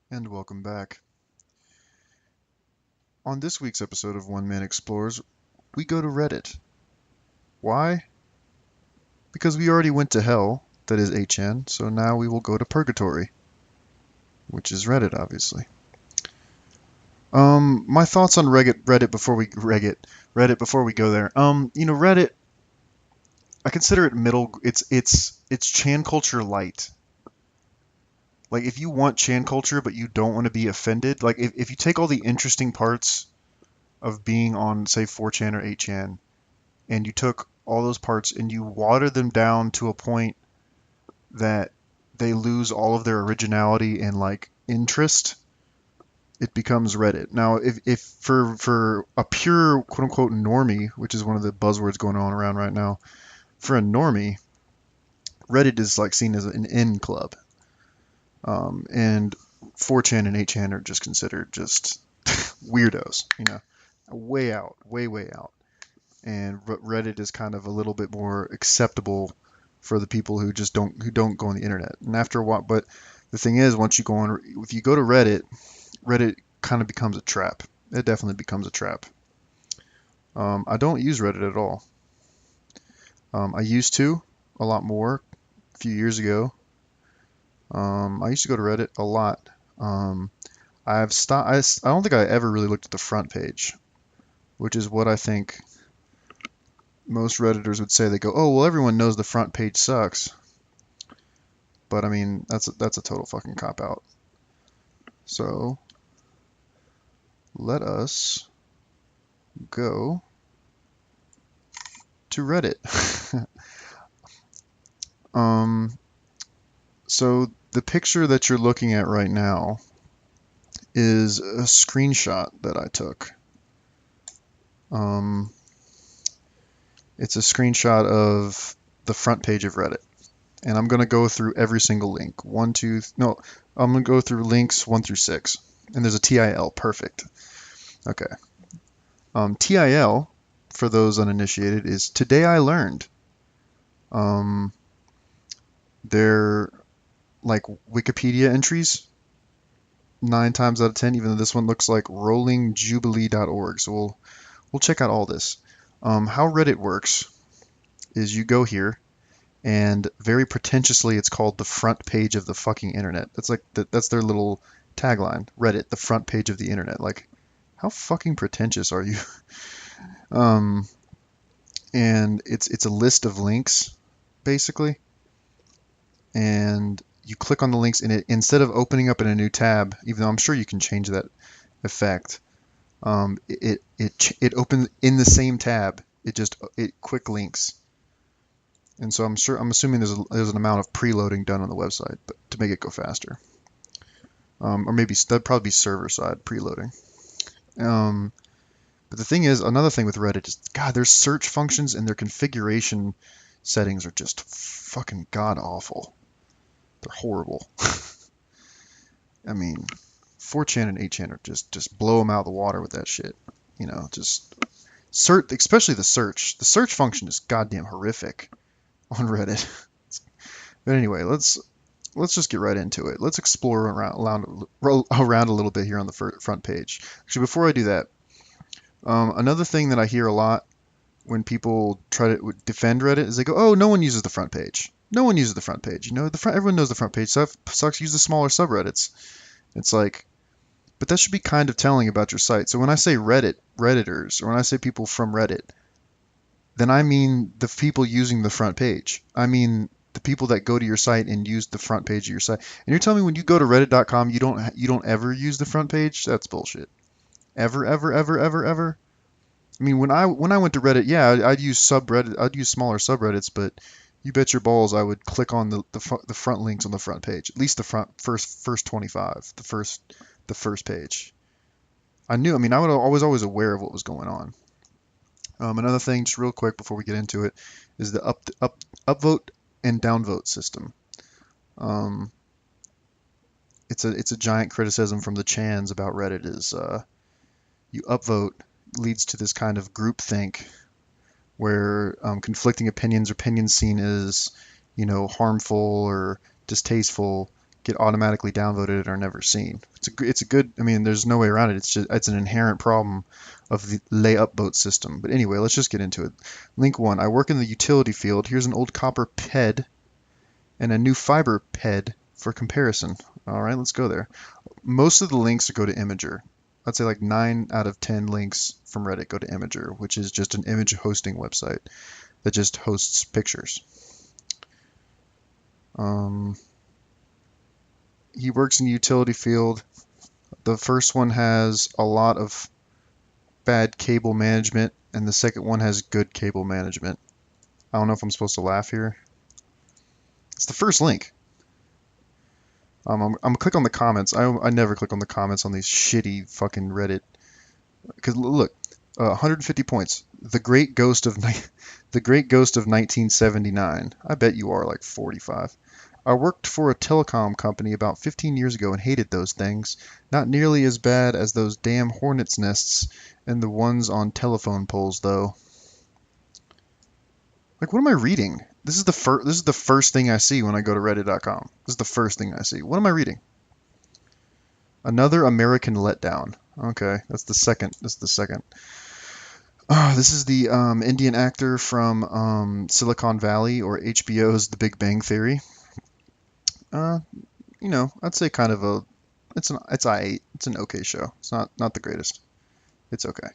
And welcome back. On this week's episode of One Man Explores, we go to Reddit. Why? Because we already went to hell, that is 8chan, so now we will go to purgatory, which is Reddit, obviously. My thoughts on Reddit before we go there. Reddit, I consider it middle. It's Chan culture light. Like if you want Chan culture but you don't want to be offended, like if you take all the interesting parts of being on say 4chan or 8chan and you took all those parts and you watered them down to a point that they lose all of their originality and like interest, it becomes Reddit. Now, if for a pure quote unquote normie, which is one of the buzzwords going on around right now, for a normie, Reddit is like seen as an in club, and 4chan and 8chan are just considered just weirdos, way out, way out. And Reddit is kind of a little bit more acceptable for the people who don't go on the internet. And after a while, but the thing is, once you go on, if you go to Reddit, Reddit kind of becomes a trap. It definitely becomes a trap. I don't use Reddit at all. I used to a lot more a few years ago. I used to go to Reddit a lot. I've stopped. I don't think I ever really looked at the front page, which is what I think most Redditors would say. They go, "Oh, well, everyone knows the front page sucks." But I mean, that's a total fucking cop out. So let us go to Reddit. um, so the picture that you're looking at right now is a screenshot that I took. Um, it's a screenshot of the front page of Reddit. And I'm going to go through every single link. No, I'm going to go through links 1 through 6. And there's a TIL. Perfect. Okay. TIL, for those uninitiated, is Today I Learned. Um, they're like Wikipedia entries, 9 times out of 10, even though this one looks like rollingjubilee.org. So we'll check out all this. How Reddit works is you go here, and very pretentiously, it's called the front page of the fucking internet. That's their little tagline. Reddit, the front page of the internet. Like, how fucking pretentious are you? Um, and it's a list of links, basically, and you click on the links, and it instead of opening up in a new tab, even though I'm sure you can change that effect, it opens in the same tab. It quick links. And so I'm assuming there's an amount of preloading done on the website, but to make it go faster, or maybe that'd probably be server side preloading. Um, but the thing is, another thing with Reddit is, God, their search functions and their configuration settings are just fucking god awful. They're horrible. I mean, 4chan and 8chan are just blow them out of the water with that shit. Just search, especially the search. The search function is goddamn horrific on Reddit. But anyway, let's just get right into it. Let's explore around a little bit here on the front page. Actually, before I do that, another thing that I hear a lot when people try to defend Reddit is they go, "Oh, no one uses the front page. No one uses the front page. Everyone knows the front page sucks. Use the smaller subreddits." It's like, but that should be kind of telling about your site. So when I say Redditors, or when I say people from Reddit, then I mean the people using the front page. I mean the people that go to your site and use the front page of your site. And you're telling me when you go to reddit.com you don't ever use the front page? That's bullshit. Ever, ever, ever, ever, ever? I mean, when I went to Reddit, yeah, I'd use smaller subreddits, but you bet your balls I would click on the front links on the front page. At least the first 25, the first page. I mean, I was always aware of what was going on. Another thing, just real quick before we get into it, is the upvote and downvote system. Um, it's a giant criticism from the Chans about Reddit is you upvote leads to this kind of groupthink where conflicting opinions seen as harmful or distasteful get automatically downvoaded and are never seen. It's a good, I mean, there's no way around it. It's an inherent problem of the lay upvote system. But anyway, let's just get into it. Link 1, I work in the utility field. Here's an old copper PED and a new fiber PED for comparison. All right, let's go there. Most of the links go to Imgur. I'd say like 9 out of 10 links from Reddit go to Imgur, which is just an image hosting website that just hosts pictures. He works in the utility field. The first one has a lot of bad cable management, and the second one has good cable management. I don't know if I'm supposed to laugh here. It's the first link. I'm gonna click on the comments. I never click on the comments on these shitty fucking Reddit. Because look, 150 points. The Great Ghost of 1979. I bet you are like 45. I worked for a telecom company about 15 years ago and hated those things. Not nearly as bad as those damn hornets' nests and the ones on telephone poles, though. Like, what am I reading? This is the first thing I see when I go to reddit.com. This is the first thing I see. What am I reading? Another American letdown. Okay, that's the second. This is the second. This is the Indian actor from Silicon Valley or HBO's The Big Bang Theory. You know, I'd say kind of a, it's I8. It's an okay show. It's not the greatest. It's okay.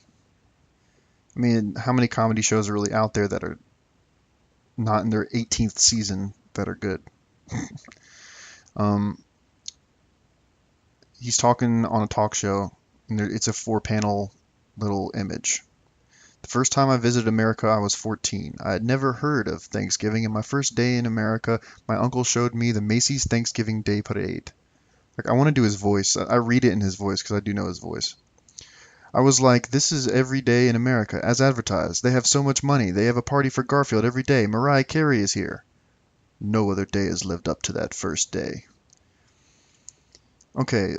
I mean, how many comedy shows are really out there that are not in their 18th season that are good? He's talking on a talk show, and it's a 4-panel little image. The first time I visited America, I was 14. I had never heard of Thanksgiving, and my first day in America, my uncle showed me the Macy's Thanksgiving Day Parade. Like, I want to do his voice. I read it in his voice because I do know his voice. I was like, this is every day in America, as advertised. They have so much money. They have a party for Garfield every day. Mariah Carey is here. No other day has lived up to that first day. Okay,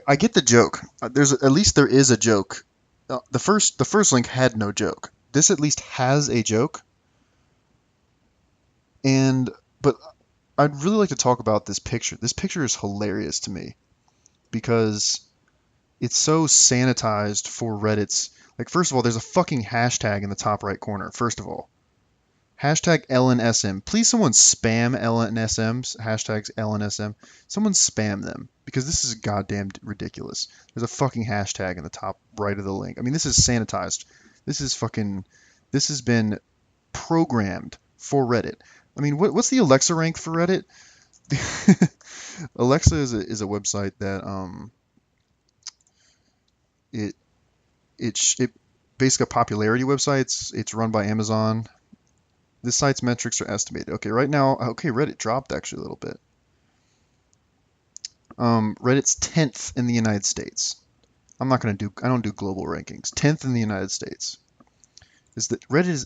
I get the joke. At least there is a joke. The first link had no joke. This at least has a joke. But I'd really like to talk about this picture. This picture is hilarious to me because it's so sanitized for Reddit's. Like, first of all, there's a fucking hashtag in the top right corner. First of all, hashtag LNSM. Please, someone spam LNSMs. Hashtags LNSM. Someone spam them because this is goddamn ridiculous. There's a fucking hashtag in the top right of the link. I mean, this is sanitized. This has been programmed for Reddit. I mean, what's the Alexa rank for Reddit? Alexa is a website that it basically a popularity website. It's run by Amazon. This site's metrics are estimated. Okay, right now, Reddit dropped actually a little bit. Reddit's 10th in the United States. I don't do global rankings. 10th in the United States. Reddit is,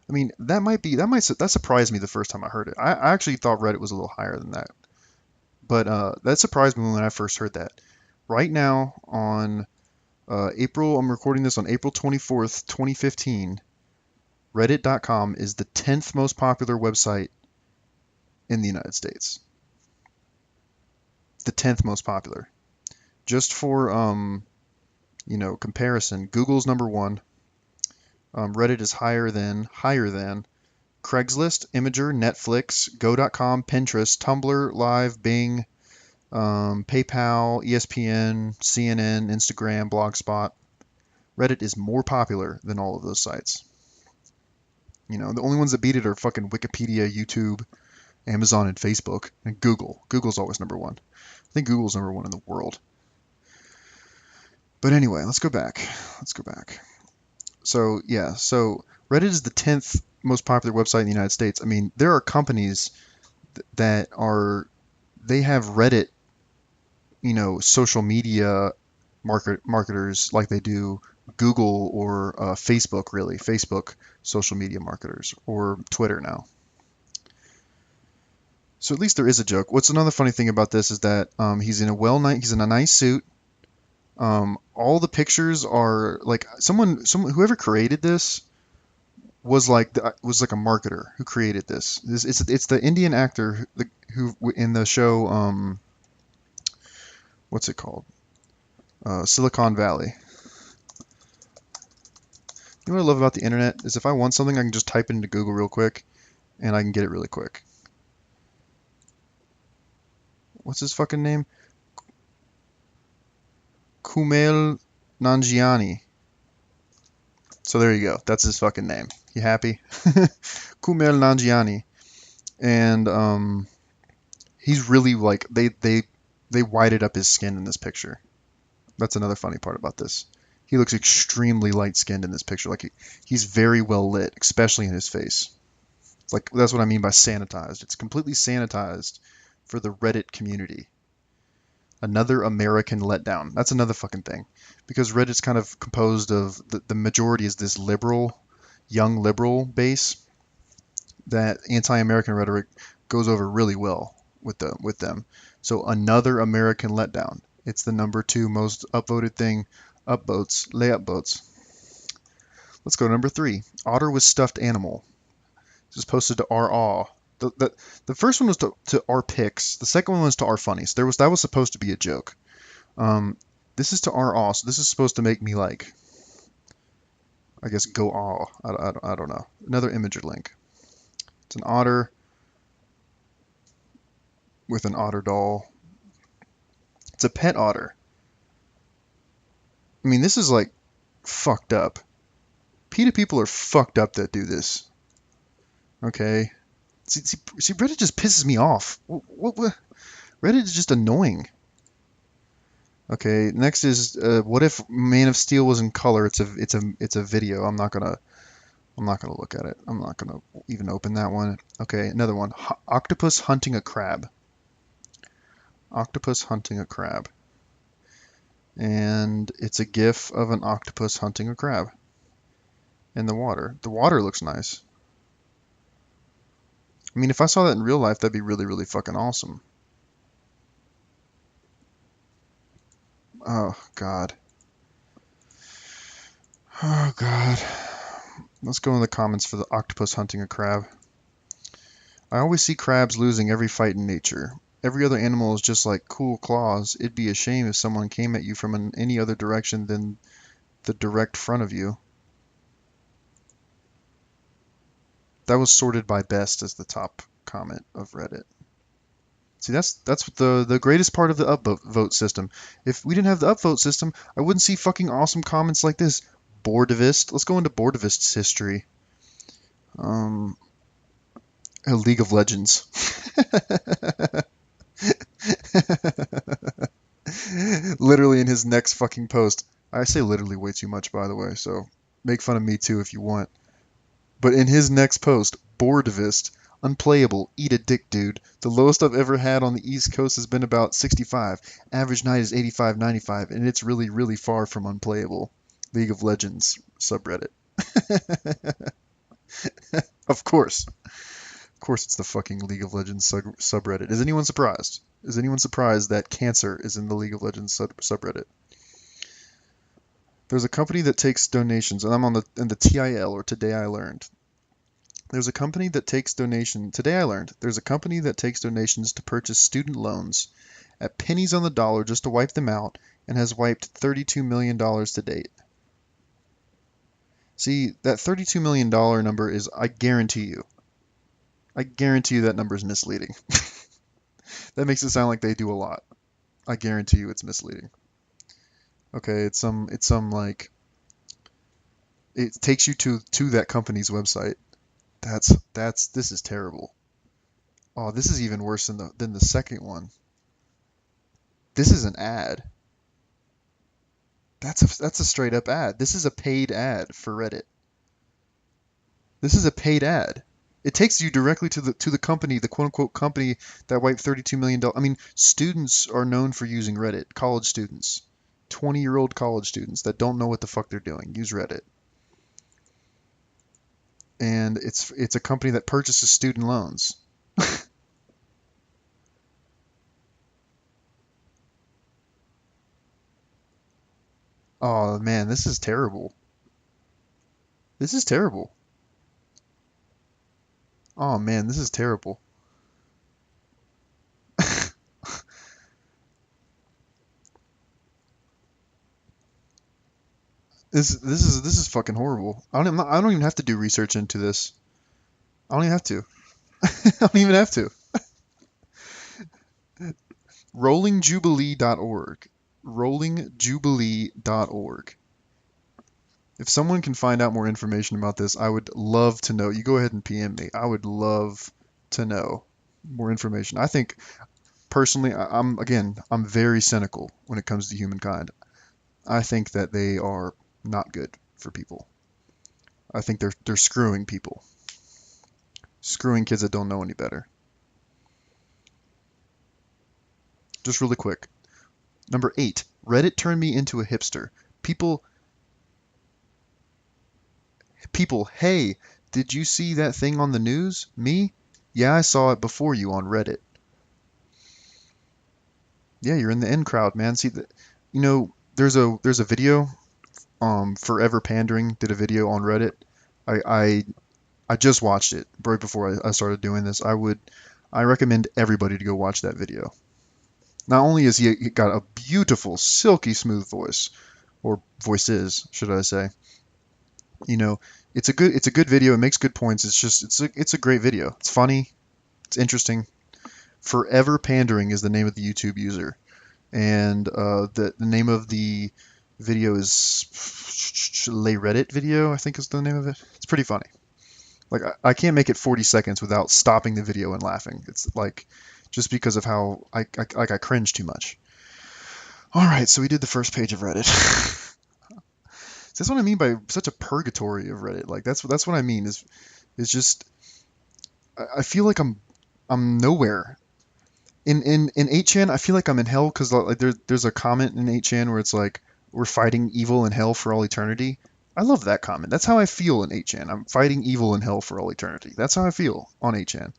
I mean, that surprised me the first time I heard it. I actually thought Reddit was a little higher than that. But that surprised me when I first heard that. Right now on I'm recording this on April 24th, 2015. Reddit.com is the 10th most popular website in the United States. The 10th most popular. Just for comparison, Google's number 1. Reddit is higher than Craigslist, Imgur, Netflix, Go.com, Pinterest, Tumblr, Live, Bing, PayPal, ESPN, CNN, Instagram, Blogspot. Reddit is more popular than all of those sites. You know, the only ones that beat it are fucking Wikipedia, YouTube, Amazon, and Facebook, and Google. Google's always number 1. I think Google's number 1 in the world. But anyway, let's go back. So Reddit is the 10th most popular website in the United States. I mean, there are companies that they have Reddit, social media marketers like they do Google or Facebook, really. Facebook social media marketers, or Twitter now. So at least there is a joke. What's another funny thing about this is that he's in a nice suit. All the pictures are like whoever created this was like a marketer who created this. It's the Indian actor who in the show what's it called? Silicon Valley. You know what I love about the internet is if I want something, I can just type it into Google real quick, and I can get it really quick. What's his fucking name? Kumail Nanjiani. So there you go. That's his fucking name. You happy? Kumail Nanjiani. And he's really like they whited up his skin in this picture. That's another funny part about this. He looks extremely light-skinned in this picture. Like he's very well lit, especially in his face. Like that's what I mean by sanitized. It's completely sanitized for the Reddit community. Another American letdown. That's another fucking thing. Because Reddit's kind of composed of the majority is this liberal, young liberal base that anti-American rhetoric goes over really well with them. So another American letdown. It's the number 2 most upvoted thing. Upvotes, layup votes. Let's go to number 3. Otter with stuffed animal. This is posted to r. The first one was to r pics. The second one was to r funny. So that was supposed to be a joke. This is to r. So this is supposed to make me like, I guess, go aw. I don't know. Another Imgur link. It's an otter with an otter doll. It's a pet otter. I mean, this is like fucked up. PETA people are fucked up that do this. Okay. See, Reddit just pisses me off. What? Reddit is just annoying. Okay, next is what if Man of Steel was in color? It's a video. I'm not gonna look at it. I'm not gonna even open that one. Okay, another one. Octopus hunting a crab. Octopus hunting a crab. And it's a GIF of an octopus hunting a crab in the water. The water looks nice. I mean, if I saw that in real life, that'd be really, really fucking awesome. Oh, God. Oh, God. Let's go in the comments for the octopus hunting a crab. I always see crabs losing every fight in nature. Every other animal is just like cool claws. It'd be a shame if someone came at you from any other direction than the direct front of you. That was sorted by best as the top comment of Reddit. See, that's the greatest part of the upvote system. If we didn't have the upvote system, I wouldn't see fucking awesome comments like this. Bordivist. Let's go into Bordivist's history. League of Legends. Literally in his next fucking post. I say literally way too much, by the way, so make fun of me too if you want. But in his next post, Bordivist, unplayable, eat a dick, dude. The lowest I've ever had on the East Coast has been about 65. Average night is 85, 95, and it's really, really far from unplayable. League of Legends subreddit. Of course. Of course it's the fucking League of Legends subreddit. Is anyone surprised? Is anyone surprised that cancer is in the League of Legends subreddit? There's a company that takes donations, and I'm on the TIL, or Today I Learned. There's a company that takes donations. Today I learned there's a company that takes donations to purchase student loans at pennies on the dollar just to wipe them out, and has wiped $32 million to date. See, that $32 million number is, I guarantee you that number is misleading. That makes it sound like they do a lot. I guarantee you it's misleading. Okay, it's some like, it takes you to that company's website. This is terrible. Oh, this is even worse than the second one. This is an ad. That's a straight up ad. This is a paid ad for Reddit. This is a paid ad. It takes you directly to the company, the quote unquote company that wiped $32 million. I mean, students are known for using Reddit. College students, 20-year-old college students that don't know what the fuck they're doing use Reddit. And it's a company that purchases student loans. Oh man, this is terrible. This is terrible. Oh man, this is terrible. This is fucking horrible. I don't even have to do research into this. I don't even have to. I don't even have to. Rollingjubilee.org. Rollingjubilee.org. If someone can find out more information about this, I would love to know. You go ahead and PM me. I would love to know more information. I think personally, I'm very cynical when it comes to humankind. I think that they are not good for people. I think they're screwing people, screwing kids that don't know any better. Just really quick. Number 8, Reddit turned me into a hipster. People, hey, did you see that thing on the news? Me? Yeah, I saw it before you on Reddit. Yeah, you're in the in crowd, man. See, there's a video. Forever Pandering did a video on Reddit. I I, I just watched it right before I started doing this. I recommend everybody to go watch that video. Not only is he got a beautiful, silky smooth voice, or voices, should I say? You know, it's a good video. It makes good points. It's a great video. It's funny. It's interesting. Forever Pandering is the name of the YouTube user, and the name of the video is Lay Reddit video, I think is the name of it. It's pretty funny. Like I can't make it 40 seconds without stopping the video and laughing. It's like just because of how I cringe too much. All right, so we did the first page of Reddit. That's what I mean by such a purgatory of Reddit. Like that's what I mean is just I feel like I'm nowhere. In 8chan, I feel like I'm in hell because like there's a comment in 8chan where it's like we're fighting evil in hell for all eternity. I love that comment. That's how I feel in 8chan. I'm fighting evil in hell for all eternity. That's how I feel on 8chan.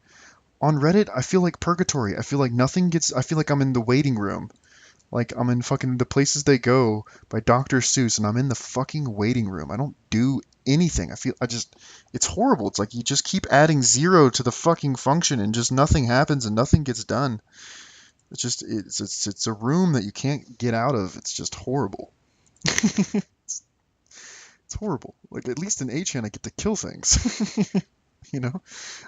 On Reddit, I feel like purgatory. I feel like nothing gets. I feel like I'm in the waiting room. Like I'm in fucking The Places They Go by Dr. Seuss, and I'm in the fucking waiting room. I don't do anything. It's horrible. It's like you just keep adding zero to the fucking function, and just nothing happens and nothing gets done. It's a room that you can't get out of. It's just horrible. It's horrible. Like at least in 8chan I get to kill things. At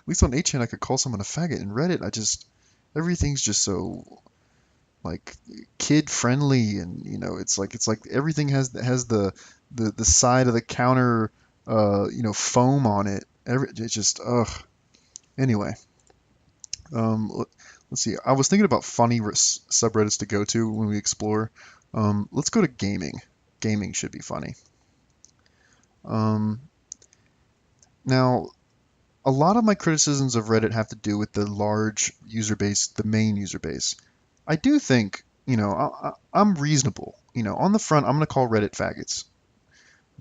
least on 8chan I could call someone a faggot. In Reddit, everything's just so like kid friendly, and it's like everything has the side of the counter foam on it. It's just ugh. Anyway, let's see. I was thinking about funny subreddits to go to when we explore. Let's go to gaming. Gaming should be funny. Now, a lot of my criticisms of Reddit have to do with the large user base, the main user base. I do think, I'm reasonable. On the front, I'm going to call Reddit faggots.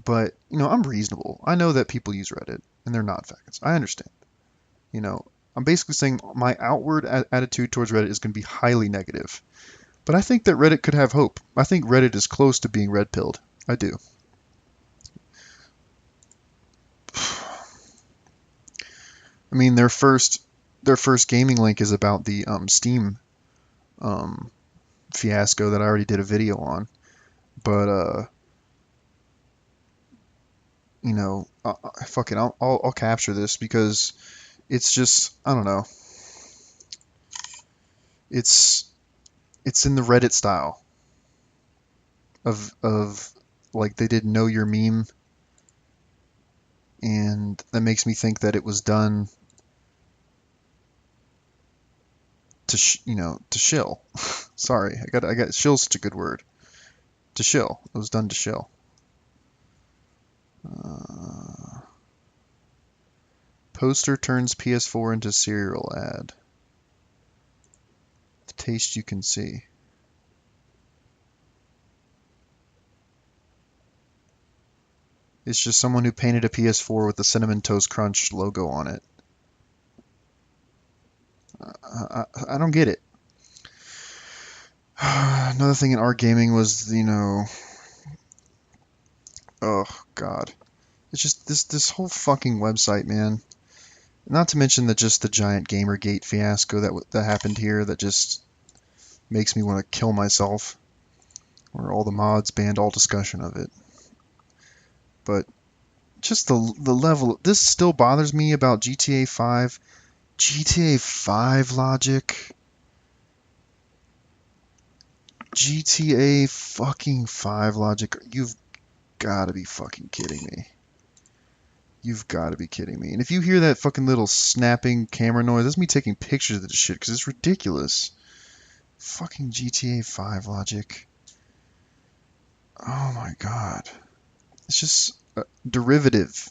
But, I'm reasonable. I know that people use Reddit, and they're not faggots. I understand. I'm basically saying my outward attitude towards Reddit is going to be highly negative. But I think that Reddit could have hope. I think Reddit is close to being red-pilled. I do. I mean, their first gaming link is about the Steam fiasco that I already did a video on. But fuck it, I'll capture this because it's just I don't know. It's in the Reddit style of like they did Know Your Meme, and that makes me think that it was done to shill. Sorry, I got shill's such a good word. To shill. It was done to shill. Poster turns PS4 into cereal ad. The taste you can see. It's just someone who painted a PS4 with the Cinnamon Toast Crunch logo on it. I don't get it. Another thing in art gaming was, oh God, it's just this whole fucking website, man. Not to mention just the giant Gamergate fiasco that happened here that just makes me want to kill myself. Where all the mods banned all discussion of it. but just the level. This still bothers me about GTA 5. GTA 5 logic. GTA fucking 5 logic. You've got to be fucking kidding me. You've got to be kidding me. And if you hear that fucking little snapping camera noise, that's me taking pictures of this shit because it's ridiculous. Fucking GTA 5 logic. Oh my god. It's just derivative.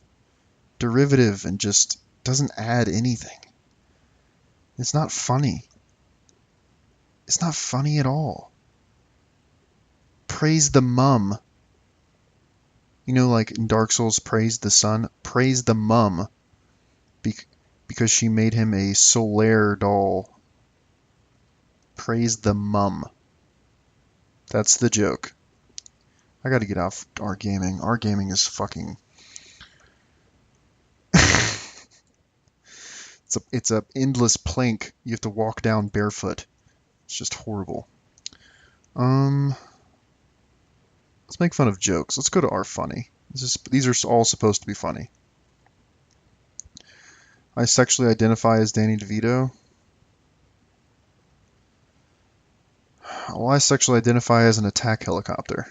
Derivative and just doesn't add anything. It's not funny. It's not funny at all. Praise the mum. You know, like in Dark Souls, praise the son. Praise the mum. Because she made him a Solaire doll. Praise the mum. That's the joke. I gotta get off our gaming. Our gaming is fucking... it's a endless plank you have to walk down barefoot. It's just horrible. Let's make fun of jokes. Let's go to our funny. These are all supposed to be funny. I sexually identify as Danny DeVito. Well, I sexually identify as an attack helicopter.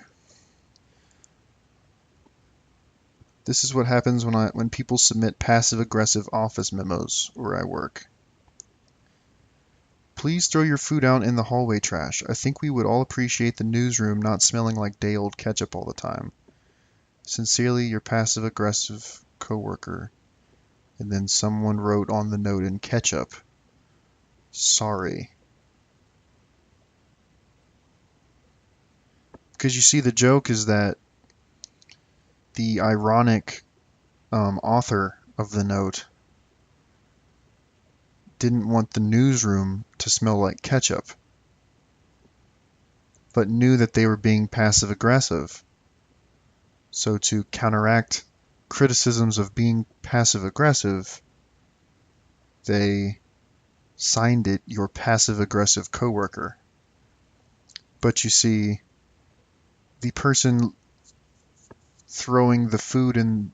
This is what happens when people submit passive-aggressive office memos where I work. Please throw your food out in the hallway trash. I think we would all appreciate the newsroom not smelling like day-old ketchup all the time. Sincerely, your passive-aggressive coworker. And then someone wrote on the note in ketchup, sorry. Because you see, the joke is that the ironic author of the note didn't want the newsroom to smell like ketchup, but knew that they were being passive-aggressive. So to counteract criticisms of being passive-aggressive, they signed it, your passive-aggressive coworker. But you see, the person throwing the food in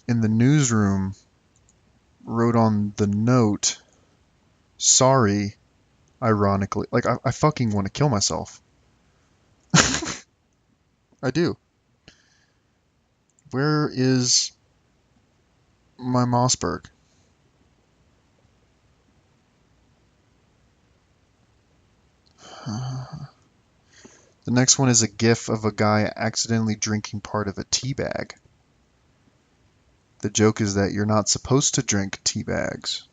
the newsroom wrote on the note, sorry, ironically. Like, I fucking want to kill myself. I do. Where is my Mossberg? The next one is a gif of a guy accidentally drinking part of a tea bag. The joke is that you're not supposed to drink tea bags.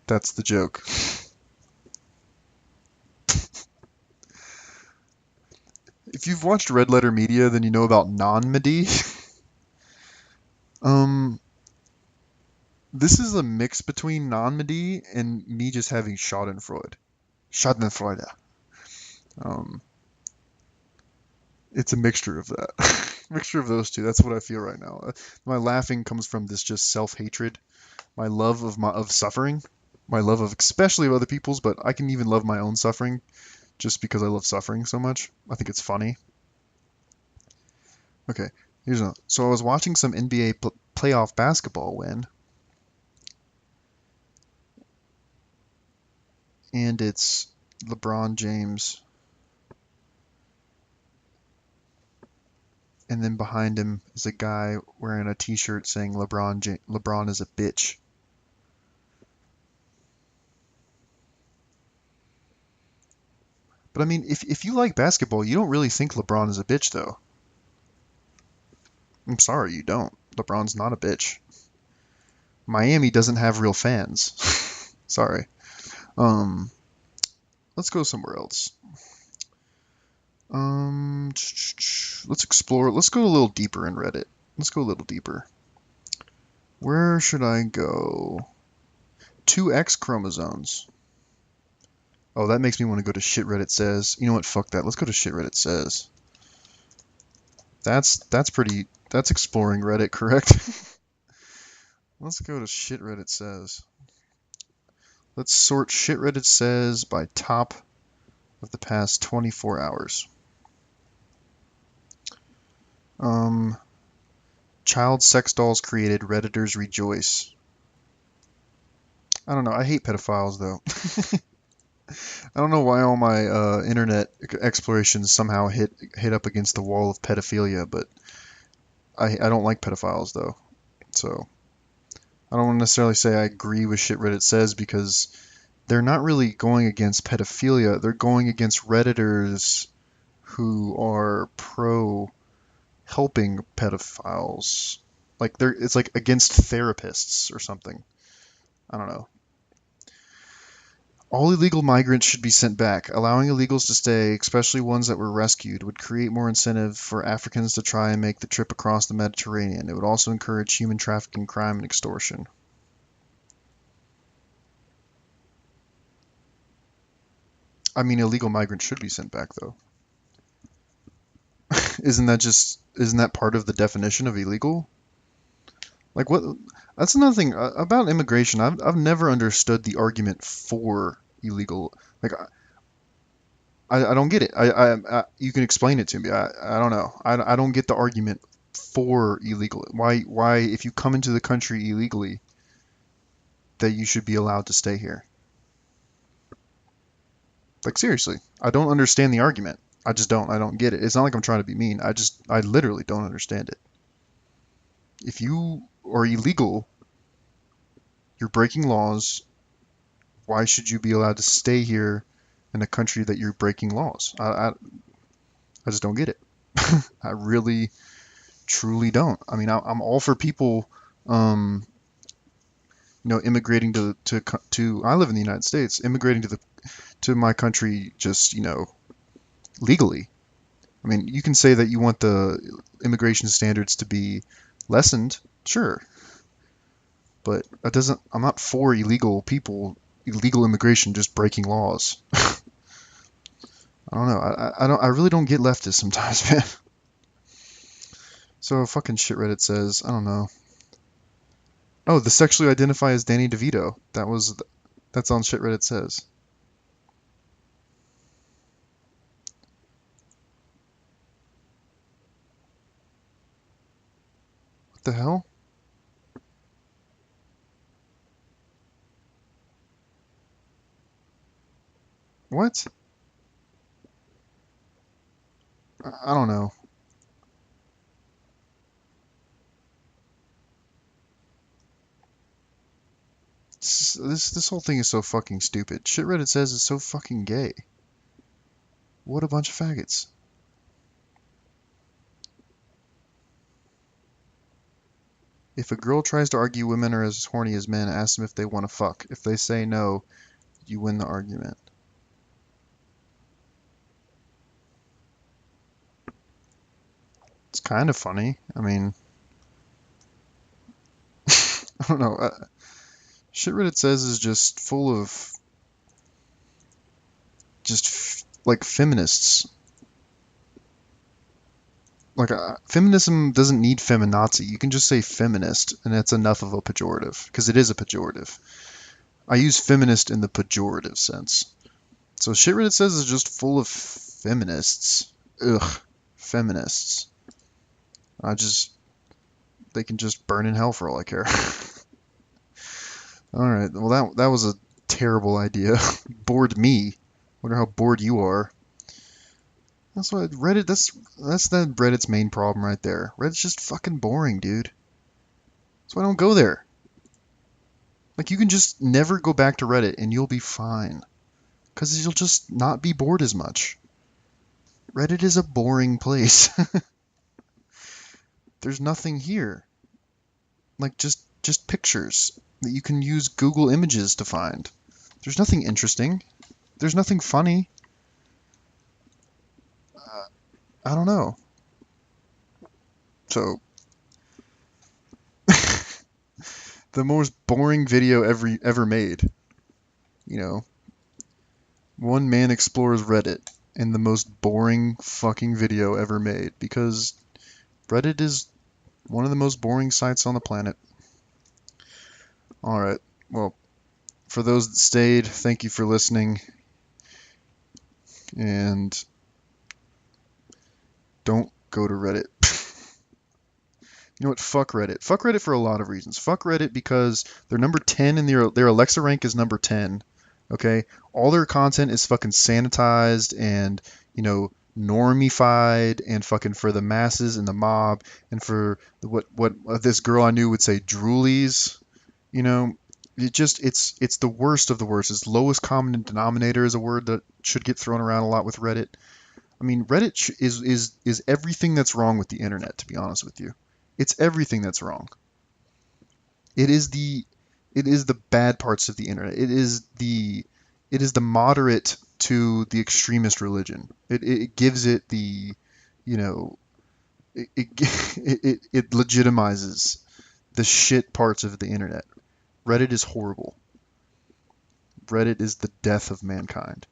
That's the joke. If you've watched Red Letter Media, then you know about non-Medi. This is a mix between non-Medi and me just having Schadenfreude. Schadenfreude. It's a mixture of that. Mixture of those two. That's what I feel right now. My laughing comes from this just self-hatred. My love of suffering. My love of especially of other people's, but I can even love my own suffering just because I love suffering so much. I think it's funny. Okay, here's another. So I was watching some NBA playoff basketball win. And it's LeBron James. And then behind him is a guy wearing a t-shirt saying LeBron is a bitch. But I mean, if you like basketball, you don't really think LeBron is a bitch, though. I'm sorry, you don't. LeBron's not a bitch. Miami doesn't have real fans. Sorry. Let's go somewhere else. Let's explore. Let's go a little deeper in Reddit. Let's go a little deeper. Where should I go? 2 X chromosomes. Oh, that makes me want to go to shit Reddit says. You know what? Fuck that. Let's go to shit Reddit says. That's exploring Reddit, correct? Let's go to shit Reddit says. Let's sort shit Reddit says by top of the past 24 hours. Um, child sex dolls created, Redditors rejoice. I don't know. I hate pedophiles though. I don't know why all my internet explorations somehow hit up against the wall of pedophilia, but I don't like pedophiles though. So I don't necessarily say I agree with shit Reddit says because they're not really going against pedophilia. They're going against Redditors who are pro helping pedophiles. Like it's like against therapists or something. I don't know. All illegal migrants should be sent back. Allowing illegals to stay, especially ones that were rescued, would create more incentive for Africans to try and make the trip across the Mediterranean. It would also encourage human trafficking, crime, and extortion. I mean, illegal migrants should be sent back, though. Isn't that part of the definition of illegal? Like what? That's another thing about immigration. I've never understood the argument for illegal. Like I don't get it. You can explain it to me. I don't know. I don't get the argument for illegal. Why if you come into the country illegally that you should be allowed to stay here? Like seriously, I don't understand the argument. I just don't. I don't get it. It's not like I'm trying to be mean. I literally don't understand it. If you are illegal, you're breaking laws. Why should you be allowed to stay here in a country that you're breaking laws? I just don't get it. I really, truly don't. I mean, I'm all for people, um, immigrating to. I live in the United States, immigrating to my country just legally. I mean, you can say that you want the immigration standards to be lessened, sure, but that doesn't. I'm not for illegal immigration just breaking laws. I don't know. I don't. I really don't get leftists sometimes, man. So fucking shit Reddit says. I don't know. Oh, the sexually identify as Danny DeVito. That's on shit Reddit says. What the hell? What? I don't know. This whole thing is so fucking stupid. Shit Reddit says it's so fucking gay. What a bunch of faggots. If a girl tries to argue women are as horny as men, ask them if they want to fuck. If they say no, you win the argument. It's kind of funny. I mean, I don't know. Shit Reddit says is just full of like feminists. Like feminism doesn't need feminazi. You can just say feminist, and that's enough of a pejorative because it is a pejorative. I use feminist in the pejorative sense. So shit Reddit says is just full of feminists. Ugh, feminists. I just they can just burn in hell for all I care. All right. Well, that was a terrible idea. Bored me. Wonder how bored you are. That's why Reddit. That's the Reddit's main problem right there. Reddit's just fucking boring, dude. That's why I don't go there. Like you can just never go back to Reddit and you'll be fine, because you'll just not be bored as much. Reddit is a boring place. There's nothing here. Like just pictures that you can use Google Images to find. There's nothing interesting. There's nothing funny. I don't know. So the most boring video ever made. You know, one man explores Reddit and the most boring fucking video ever made because Reddit is one of the most boring sites on the planet. All right. Well, for those that stayed, thank you for listening. And don't go to Reddit. You know what? Fuck Reddit. Fuck Reddit for a lot of reasons. Fuck Reddit because they're number 10 in their Alexa rank is number 10. Okay? All their content is fucking sanitized and, you know, normified and fucking for the masses and the mob and for what this girl I knew would say droolies, you know. It's the worst of the worst. It's lowest common denominator is a word that should get thrown around a lot with Reddit. I mean, Reddit is everything that's wrong with the internet, to be honest with you. It's everything that's wrong. It is the it is the bad parts of the internet. It is the moderate to the extremist religion. It gives it the, you know, it legitimizes the shit parts of the internet. Reddit is horrible. Reddit is the death of mankind.